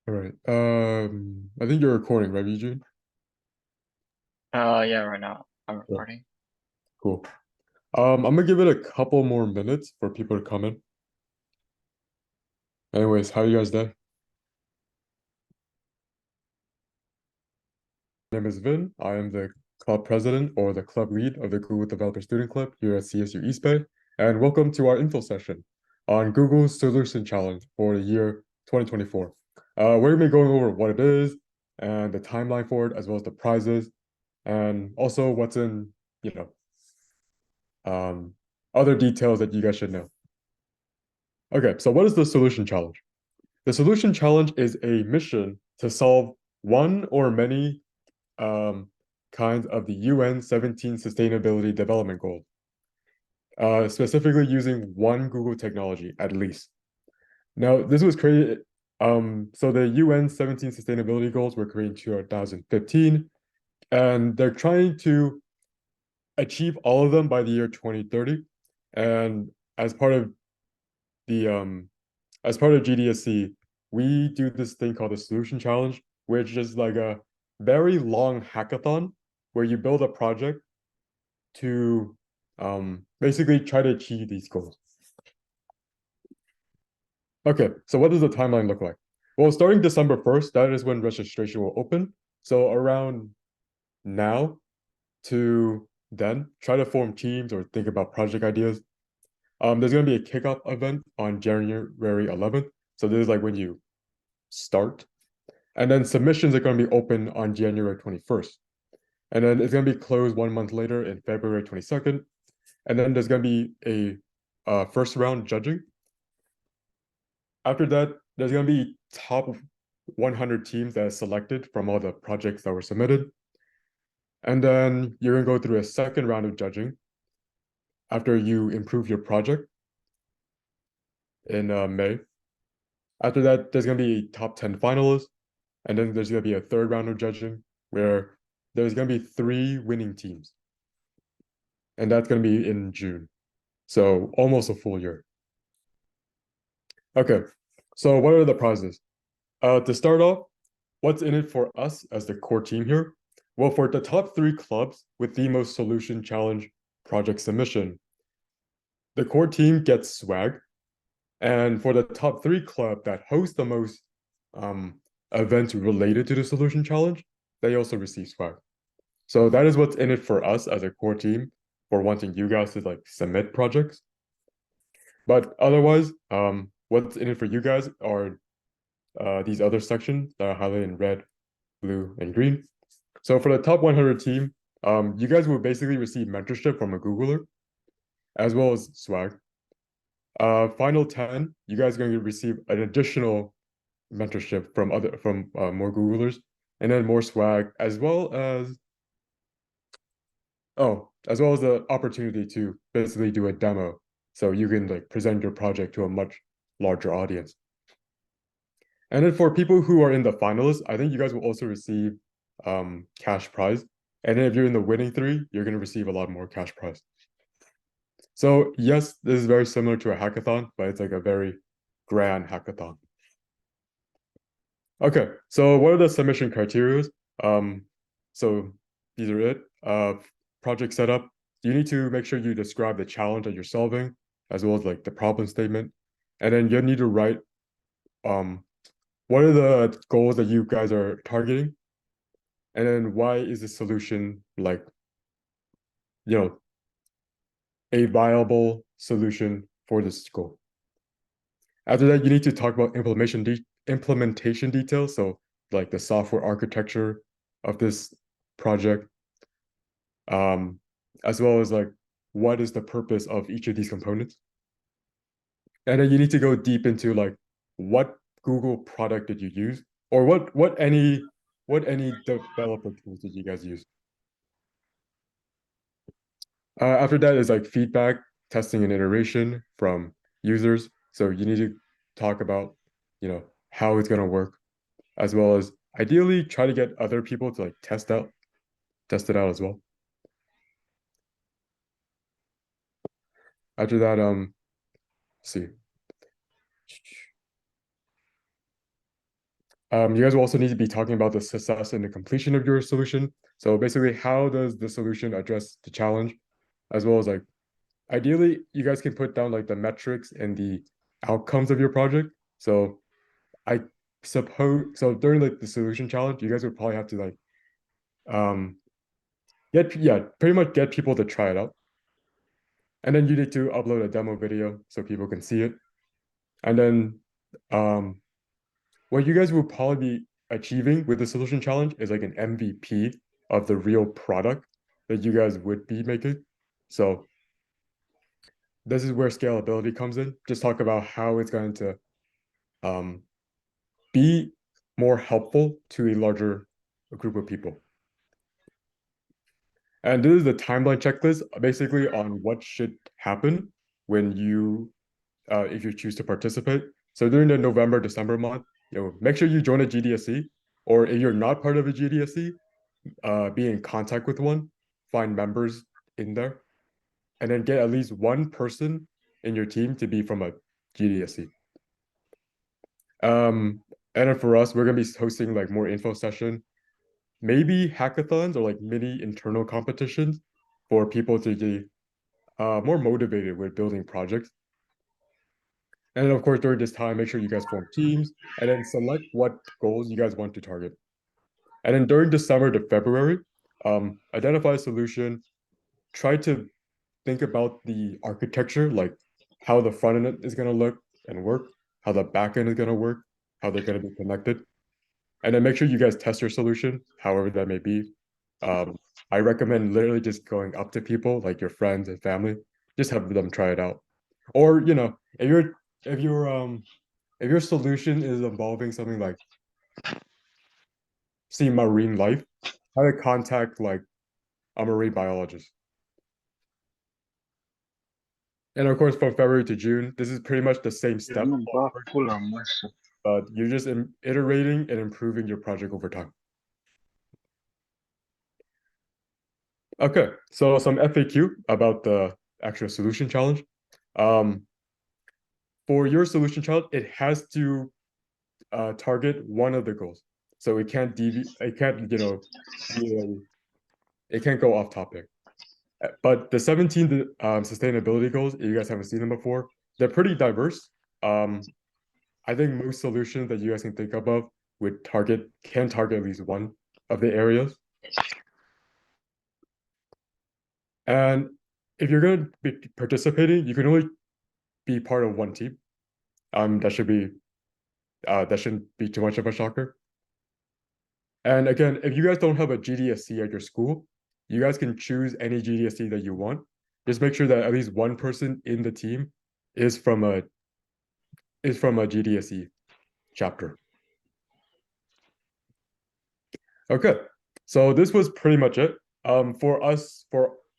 All right. I think you're recording, right, Eugene? Yeah, right now I'm Yeah. recording. Cool. I'm gonna give it a couple more minutes for people to come in. Anyways, how you guys doing? My name is Vin. I am the club president or the club lead of the Google Developer Student Club here at CSU East Bay. And welcome to our info session on Google's Solution Challenge for the year 2024. We're gonna be going over what it is and the timeline for it, as well as the prizes, and also what's in, you know, um, other details that you guys should know. Okay, so what is the solution challenge? The solution challenge is a mission to solve one or many um, kinds of the UN 17 Sustainability Development Goals, specifically using one Google technology at least. Now, this was created, so the UN 17 Sustainability Goals were created in 2015, and they're trying to achieve all of them by the year 2030. And as part of the as part of GDSC, we do this thing called the Solution Challenge, which is like a very long hackathon where you build a project to basically try to achieve these goals. Okay, so what does the timeline look like? Well, starting December 1st, that is when registration will open. So around now to then, try to form teams or think about project ideas. There's going to be a kickoff event on January 11th. So this is like when you start. And then submissions are going to be open on January 21st. And then it's going to be closed 1 month later in February 22nd. And then there's going to be a first round judging. After that, there's going to be top 100 teams that are selected from all the projects that were submitted. And then you're going to go through a second round of judging after you improve your project in May. After that, there's going to be top 10 finalists. And then there's going to be a third round of judging where there's going to be 3 winning teams. And that's going to be in June. So almost a full year. Okay, so what are the prizes? To start off, what's in it for us as the core team here? Well, for the top 3 clubs with the most solution challenge project submission, the core team gets swag. And for the top 3 club that host the most um, events related to the solution challenge, they also receive swag. So that is what's in it for us as a core team for wanting you guys to like submit projects. But otherwise, what's in it for you guys are these other sections that are highlighted in red, blue, and green. So for the top 100 team, you guys will basically receive mentorship from a Googler as well as swag. Final 10, you guys are going to receive an additional mentorship from more Googlers, and then more swag as well as the opportunity to basically do a demo, so you can like present your project to a much larger audience. And then for people who are in the finalists, I think you guys will also receive cash prize. And then if you're in the winning 3, you're going to receive a lot more cash prize. So yes, this is very similar to a hackathon, but it's like a very grand hackathon. Okay, so what are the submission criteria? So these are it. Project setup. You need to make sure you describe the challenge that you're solving, as well as like the problem statement. And then you need to write what are the goals that you guys are targeting? And then why is the solution like, you know, a viable solution for this goal? After that, you need to talk about implementation details. So like the software architecture of this project, um, as well as like what is the purpose of each of these components. And then you need to go deep into like what Google product did you use, or what any developer tools did you guys use? After that is like feedback, testing, and iteration from users. So you need to talk about, how it's gonna work, as well as ideally try to get other people to like test it out as well. After that, let's see. You guys will also need to be talking about the success and the completion of your solution. So basically, how does the solution address the challenge, as well as like ideally, you guys can put down like the metrics and the outcomes of your project. So I suppose so during like the solution challenge, you guys would probably have to like um pretty much get people to try it out. And then you need to upload a demo video so people can see it. And then um what you guys will probably be achieving with the solution challenge is like an MVP of the real product that you guys would be making. So this is where scalability comes in. Just talk about how it's going to um, be more helpful to a larger group of people. And this is the timeline checklist, basically on what should happen when if you choose to participate. So during the November, December month, make sure you join a GDSC, or if you're not part of a GDSC, be in contact with one, find members in there, and then get at least one person in your team to be from a GDSC. And then for us, we're gonna be hosting like more info session, maybe hackathons or like mini internal competitions for people to get more motivated with building projects. And then of course, during this time, make sure you guys form teams and then select what goals you guys want to target. And then during December to February, identify a solution, try to think about the architecture, like how the front end is going to look and work, how the back end is going to work, how they're going to be connected. And then make sure you guys test your solution, however that may be. I recommend literally just going up to people, like your friends and family, just have them try it out. Or, if your solution is involving something like see marine life, try to contact like a marine biologist. And of course, from February to June, this is pretty much the same step, but you're just iterating and improving your project over time. Okay, so some FAQ about the actual solution challenge. For your solution challenge, it has to target one of the goals. So it can't deviate, it can't, it can't go off topic. But the 17 sustainability goals, if you guys haven't seen them before, they're pretty diverse. I think most solutions that you guys can think of can target at least one of the areas. And if you're going to be participating, you can only be part of one team. That shouldn't be too much of a shocker. And again, if you guys don't have a GDSC at your school, you guys can choose any GDSC that you want. Just make sure that at least one person in the team is from a GDSC chapter. Okay, so this was pretty much it. For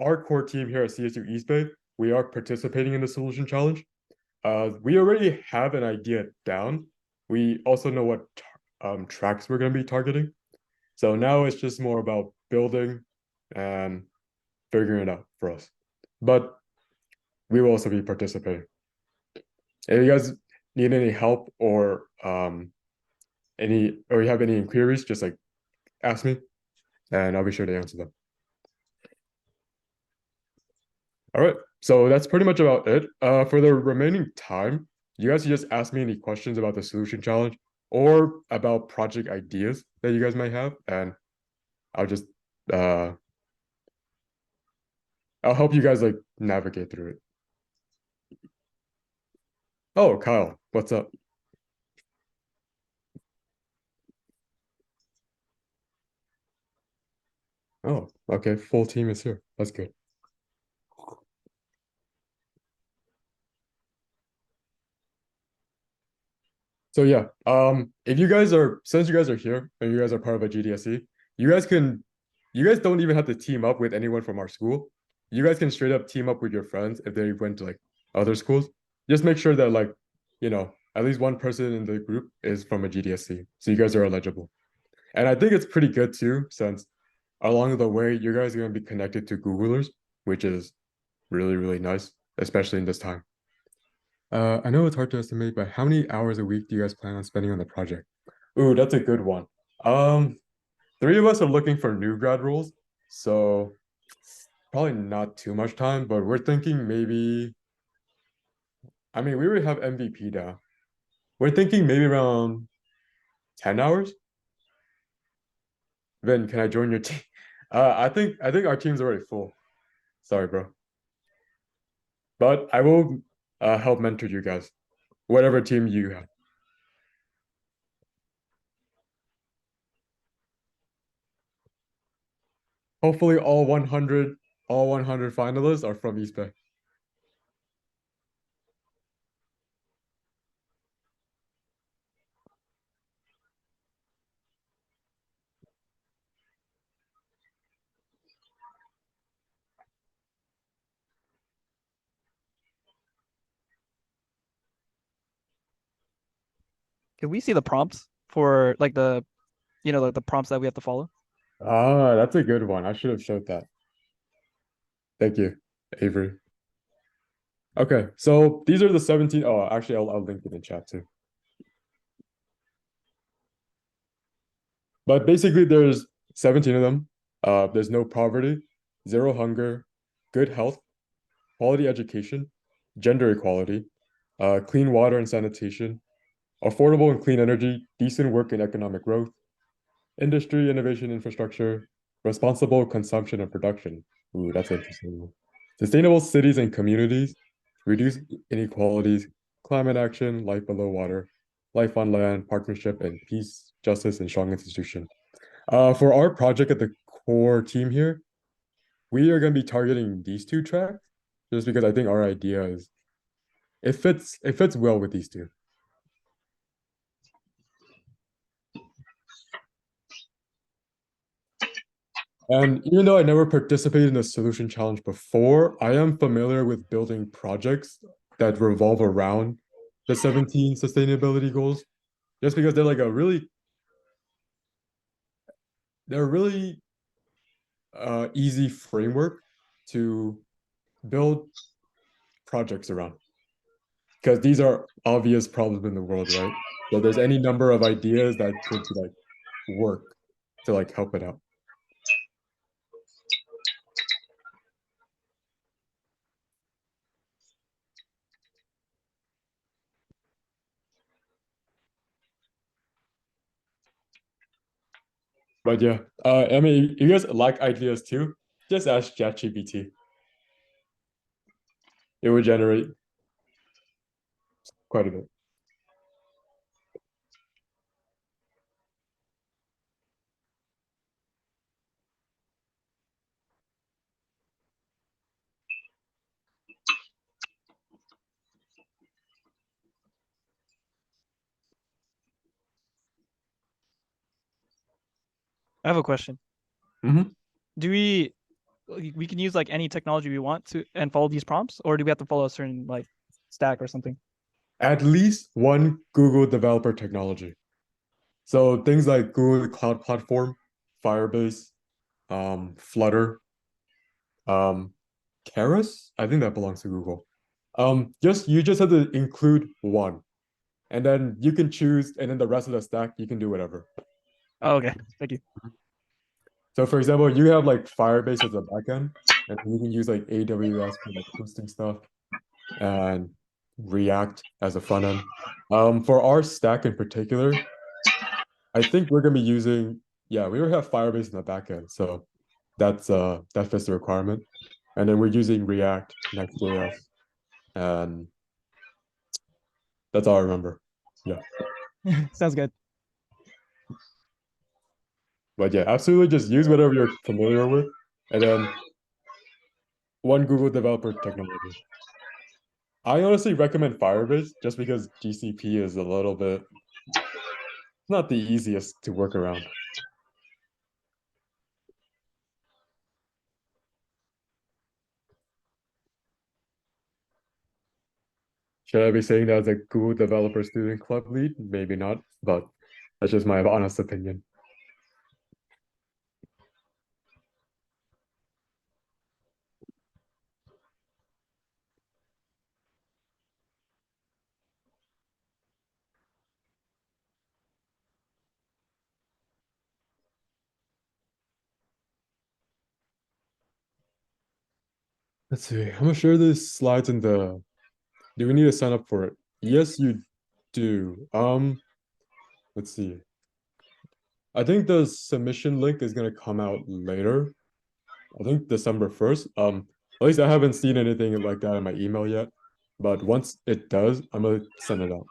our core team here at CSU East Bay, we are participating in the solution challenge. We already have an idea down. We also know what tracks we're going to be targeting. So now it's just more about building and figuring it out for us. But we will also be participating. If you guys need any help or you have any inquiries, just like ask me and I'll be sure to answer them. All right, so that's pretty much about it. For the remaining time, you guys can just ask me any questions about the solution challenge or about project ideas that you guys might have, and I'll just I'll help you guys like navigate through it. Oh, Kyle, what's up? Oh, okay, full team is here. That's good. So yeah, if you guys are since you guys are here and you guys are part of a GDSC, you guys don't even have to team up with anyone from our school. You guys can straight up team up with your friends if they went to like other schools. Just make sure that like, at least one person in the group is from a GDSC, so you guys are eligible. And I think it's pretty good too, since along the way you guys are gonna be connected to Googlers, which is really, really nice, especially in this time. I know it's hard to estimate, but how many hours a week do you guys plan on spending on the project? Ooh, that's a good one. Um, three of us are looking for new grad roles, so probably not too much time, but we're thinking maybe, I mean, we already have MVP down. We're thinking maybe around 10 hours. Vin, can I join your team? I think our team's already full. Sorry, bro. But I will help mentor you guys, whatever team you have. Hopefully all 100 finalists are from East Bay. Can we see the prompts for like the prompts that we have to follow? Ah, that's a good one. I should have showed that. Thank you, Avery. Okay, so these are the 17. Oh, actually, I'll link it in chat too. But basically, there's 17 of them. There's no poverty, zero hunger, good health, quality education, gender equality, clean water and sanitation, affordable and clean energy, decent work and economic growth, industry, innovation, infrastructure, responsible consumption and production. Ooh, that's interesting. Sustainable cities and communities, reduce inequalities, climate action, life below water, life on land, partnership, and peace, justice, and strong institution. For our project at the core team here, we are going to be targeting these two tracks just because I think our idea is it fits well with these two. And even though I never participated in the solution challenge before, I am familiar with building projects that revolve around the 17 sustainability goals, just because they're really easy framework to build projects around. Because these are obvious problems in the world, right? So there's any number of ideas that could like work to like help it out. But yeah, I mean, if you guys like ideas too, just ask ChatGPT. It would generate quite a bit. I have a question. Mhm. Do we can use like any technology we want to and follow these prompts, or do we have to follow a certain like stack or something? At least one Google developer technology. So things like Google Cloud Platform, Firebase, Flutter, um, Keras. I think that belongs to Google. Just you just have to include one, and then you can choose, and then the rest of the stack you can do whatever. Oh, okay. Thank you. So for example, you have like Firebase as a backend, and you can use like AWS for like hosting stuff and React as a front end. For our stack in particular, I think we're gonna be using, yeah, we already have Firebase in the backend, so that fits the requirement. And then we're using React, Next.js, and that's all I remember. Yeah. Sounds good. But yeah, absolutely just use whatever you're familiar with, and then one Google developer technology. I honestly recommend Firebase just because GCP is a little bit not the easiest to work around. Should I be saying that as a Google developer student club lead? Maybe not, but that's just my honest opinion. Let's see. I'm gonna share these slides in the. Do we need to sign up for it? Yes, you do. Let's see. I think the submission link is gonna come out later. I think December 1st. At least I haven't seen anything like that in my email yet. But once it does, I'm gonna send it out.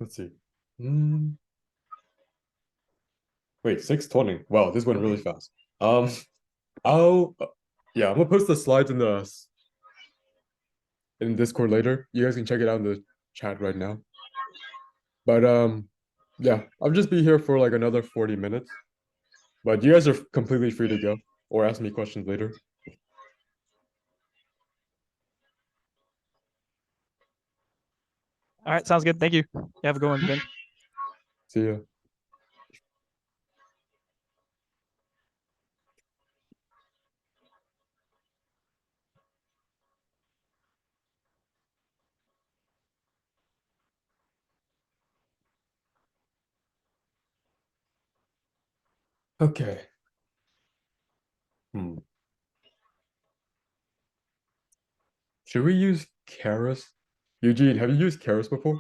Let's see. Hmm. Wait, 6:20. Wow, this went really fast. Um, I'll yeah, I'm gonna post the slides in Discord later. You guys can check it out in the chat right now. But yeah, I'll just be here for like another 40 minutes. But you guys are completely free to go or ask me questions later. All right, sounds good. Thank you. You have a good one, Vin. See ya. Okay. Hmm. Should we use Keras? Eugene, have you used Keras before?